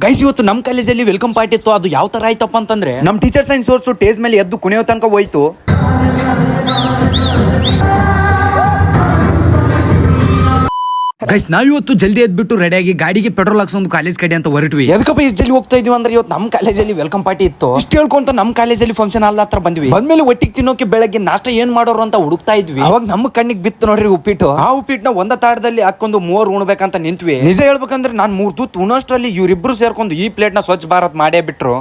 Guys ಇವತ್ತು ನಮ್ಮ ಕಾಲೇಜಲ್ಲಿ ವೆಲ್ಕಮ್ ಪಾರ್ಟಿ ಇತ್ತು. ಅದು ಯಾವ ತರ ಆಯ್ತಪ್ಪ ಅಂತಂದ್ರೆ ನಮ್ಮ ಟೀಚರ್ ಸೈನ್ಸ್ ಸೋರ್ಸು ಟೇಜ್ ಮೇಲೆ ಎದ್ದು ಕುಣಿಯೋ ತನಕ ಹೋಯ್ತು. ಗೈಸ್ ನಾವಿವತ್ತು ಜಲ್ದಿ ಎದ್ಬಿಟ್ಟು ರೆಡಿಯಾಗಿ ಗಾಡಿಗೆ ಪೆಟ್ರೋಲ್ ಹಾಕ್ಸೊಂದು ಕಾಲೇಜ್ ಕಡೆ ಅಂತ ಹೊರಟ್ವಿ. ಎದಕ್ಕಪ್ಪ ಇಷ್ಟು ಜಲ್ದಿ ಹೋಗ್ತಾ ಇದೀವಿ ಅಂದ್ರೆ ಇವತ್ತು ನಮ್ಮ ಕಾಲೇಜಲ್ಲಿ ವೆಲ್ಕಮ್ ಪಾರ್ಟಿ ಇತ್ತು. ಇಷ್ಟು ಹೇಳ್ಕೊಂತ ನಮ್ಮ ಕಾಲೇಜಲ್ಲಿ ಫಂಕ್ಷನ್ ಹಾಲ್ ಹತ್ರ ಬಂದ್ವಿ. ಬಂದ್ಮೇಲೆ ಒಟ್ಟಿಗೆ ತಿನ್ನೋಕೆ ಬೆಳಗ್ಗೆ ನಾಷ್ಟ ಏನ್ ಮಾಡೋರು ಅಂತ ಹುಡುಕ್ತಾ ಇದ್ವಿ. ಅವಾಗ ನಮ್ಮ ಕಣ್ಣಿಗೆ ಬಿತ್ತು ನೋಡ್ರಿ ಉಪ್ಪಿಟ್ಟು. ಆ ಉಪ್ಪಿಟ್ಟನ್ನ ಒಂದ ತಾಡದಲ್ಲಿ ಹಾಕೊಂಡು 3 ಉಣ್ಬೇಕಂತ ನಿಂತ್ವಿ. ನಿಜ ಹೇಳ್ಬೇಕಂದ್ರೆ ನಾನ್ 3 ತುತ್ತು ಉಣ್ಣೋಷ್ಟ್ರಲ್ಲಿ ಇವ್ರಿಬ್ರು ಸೇರ್ಕೊಂಡು ಈ ಪ್ಲೇಟ್ ನ ಸ್ವಚ್ಛ ಭಾರತ್ ಮಾಡೇ ಬಿಟ್ರು.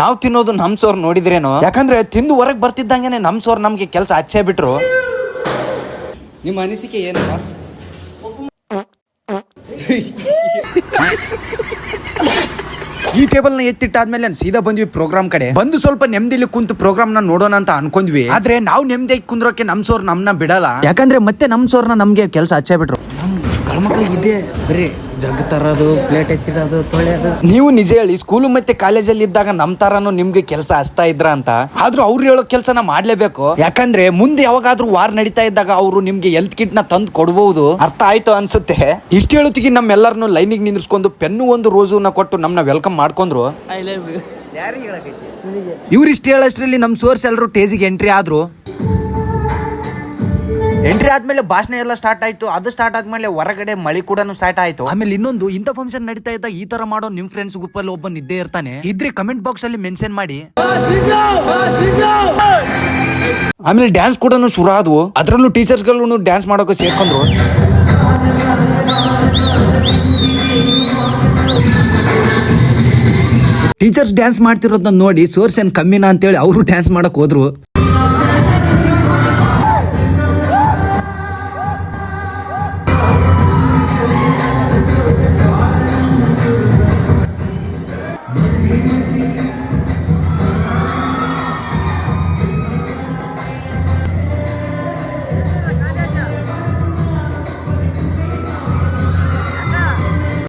ನಾವ್ ತಿನ್ನೋದು ನಮ್ ಸೋರ್ ನೋಡಿದ್ರೇನು, ಯಾಕಂದ್ರೆ ತಿಂದು ಹೊರಗೆ ಬರ್ತಿದ್ದಂಗೆನೆ ನಮ್ ಸೋರ್ ನಮ್ಗೆ ಕೆಲಸ ಹಚ್ಚೇ ಬಿಟ್ರು. ನಿಮ್ಮ ಅನಿಸಿಕೆ ಏನಪ್ಪ? ಈ ಟೇಬಲ್ ನ ಎತ್ತಿಟ್ಟಾದ್ಮೇಲೆ ಸೀದಾ ಬಂದ್ವಿ ಪ್ರೋಗ್ರಾಮ್ ಕಡೆ. ಬಂದು ಸ್ವಲ್ಪ ನೆಮ್ಮದಿಲಿ ಕುಂತು ಪ್ರೋಗ್ರಾಮ್ ನ ನೋಡೋಣ ಅಂತ ಅನ್ಕೊಂಡ್ವಿ. ಆದ್ರೆ ನಾವು ನೆಮ್ಮದಿ ಕುಂದ್ರೋಕೆ ನಮ್ ಸೋರ್ ನಮ್ನ ಬಿಡಲ್ಲ. ಯಾಕಂದ್ರೆ ಮತ್ತೆ ನಮ್ ಸೋರ್ನ ನಮ್ಗೆ ಕೆಲಸ ಹಚ್ಚೇ ಬಿಟ್ರು. ಗಂಡ್ಮಕ್ಳಿಗೆ ಇದೆ ಬರೀ ಜಗ್ ತರೋದು, ಪ್ಲೇಟ್ ಎತ್ತಿಡೋದು, ತೊಳೆಯೋದು. ನೀವು ನಿಜ ಹೇಳಿ, ಸ್ಕೂಲು ಮತ್ತೆ ಕಾಲೇಜಲ್ಲಿ ಇದ್ದಾಗ ನಮ್ ತರಾನು ನಿಮ್ಗೆ ಕೆಲಸ ಹಚ್ತಾ ಇದ್ರ ಅಂತ. ಆದ್ರೂ ಅವ್ರು ಹೇಳೋ ಕೆಲಸನ ಮಾಡ್ಲೇಬೇಕು. ಯಾಕಂದ್ರೆ ಮುಂದೆ ಯಾವಾಗಾದ್ರೂ ವಾರ್ ನಡೀತಾ ಇದ್ದಾಗ ಅವರು ನಿಮ್ಗೆ ಹೆಲ್ತ್ ಕಿಟ್ ನ ತಂದು ಕೊಡ್ಬಹುದು. ಅರ್ಥ ಆಯ್ತು ಅನ್ಸುತ್ತೆ. ಇಷ್ಟ ಹೇಳುತ್ತಿಗೆ ನಮ್ಮೆಲ್ಲರನ್ನು ಲೈನಿಗೆ ನಿಂದ್ರಿಸ್ಕೊಂಡು ಪೆನ್ನು ಒಂದು ರೋಜುನ ಕೊಟ್ಟು ನಮ್ನ ವೆಲ್ಕಮ್ ಮಾಡ್ಕೊಂಡ್ರು. ಇವ್ರಿಷ್ಟು ಹೇಳೋಷ್ಟ್ರಲ್ಲಿ ನಮ್ ಸೋರ್ಸ್ ಎಲ್ಲರೂ ಟೇಜಿಗೆ ಎಂಟ್ರಿ ಆದ್ರು. ಎಂಟ್ರಿ ಆದ್ಮೇಲೆ ಭಾಷಣ ಎಲ್ಲ ಸ್ಟಾರ್ಟ್ ಆಯ್ತು. ಅದು ಸ್ಟಾರ್ಟ್ ಆದ್ಮೇಲೆ ಹೊರಗಡೆ ಮಳಿ ಕೂಡ ಸ್ಟಾರ್ಟ್ ಆಯ್ತು. ಆಮೇಲೆ ಇನ್ನೊಂದು, ಇಂಥ ಫಂಕ್ಷನ್ ನಡೀತಾ ಇದ್ದ ಈ ತರ ಮಾಡೋ ನಿಮ್ ಫ್ರೆಂಡ್ಸ್ ಗ್ರೂಪ್ ಅಲ್ಲಿ ಒಬ್ಬ ಇದ್ದೇ ಇರ್ತಾನೆ. ಇದ್ರೆ ಕಮೆಂಟ್ ಬಾಕ್ಸ್ ಅಲ್ಲಿ ಮೆನ್ಷನ್ ಮಾಡಿ. ಆಮೇಲೆ ಡ್ಯಾನ್ಸ್ ಕೂಡ ಶುರು ಆದ್ವು. ಅದ್ರಲ್ಲೂ ಟೀಚರ್ಸ್ ಗಳು ಡ್ಯಾನ್ಸ್ ಮಾಡೋಕೆ ಸೇರ್ಕೊಂಡ್ರು. ಟೀಚರ್ಸ್ ಡ್ಯಾನ್ಸ್ ಮಾಡ್ತಿರೋದನ್ನ ನೋಡಿ ಸೋರ್ಸ್ ಏನ್ ಕಮ್ಮಿನಾ ಅಂತೇಳಿ ಅವರು ಡ್ಯಾನ್ಸ್ ಮಾಡಕ್ ಹೋದ್ರು.